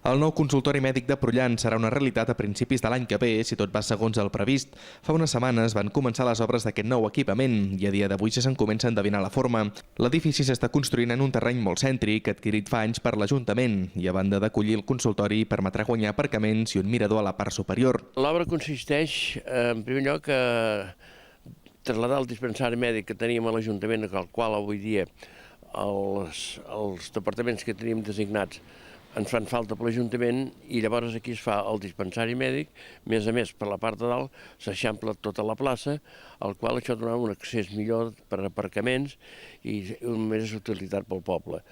El nou consultori mèdic de Prullans serà una realitat a principis de l'any que ve, si tot va segons el previst. Fa unes setmanes van començar les obres d'aquest nou equipament i a dia d'avui ja se'n comença a endevinar la forma. L'edifici s'està construint en un terreny molt cèntric, adquirit fa anys per l'Ajuntament, i a banda d'acollir el consultori permetrà guanyar aparcaments i un mirador a la part superior. L'obra consisteix, en primer lloc, a traslladar el dispensari mèdic que teníem a l'Ajuntament, al qual avui dia els departaments que tenim designats ens fan falta per l'Ajuntament, i llavors aquí es fa el dispensari mèdic. A més, per la part de dalt s'eixampla tota la plaça, al qual això donarà un accés millor per aparcaments i més utilitat pel poble.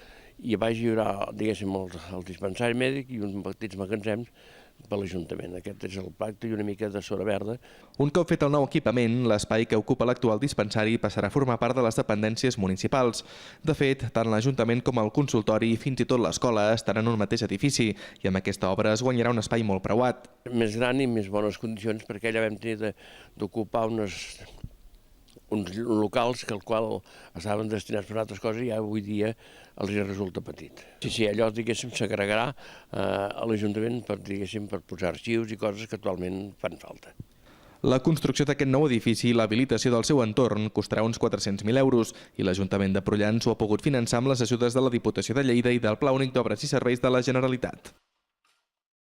I a baix hi haurà, diguéssim, el dispensari mèdic i uns petits magatzems per l'Ajuntament. Aquest és el pacte i una mica de sorra verda. Un cop fet el nou equipament, l'espai que ocupa l'actual dispensari passarà a formar part de les dependències municipals. De fet, tant l'Ajuntament com el consultori i fins i tot l'escola estan en un mateix edifici i amb aquesta obra es guanyarà un espai molt preuat. Més gran i més bones condicions, perquè allà vam tenir d'ocupar uns locals que al qual estaven destinats per altres coses i ja avui dia els resulta petit. Sí, allò, diguéssim, s'agregarà a l'Ajuntament per posar arxius i coses que actualment fan falta. La construcció d'aquest nou edifici i l'habilitació del seu entorn costarà uns 400.000 euros i l'Ajuntament de Prullans ho ha pogut finançar amb les ajudes de la Diputació de Lleida i del Pla Únic d'Obres i Serveis de la Generalitat.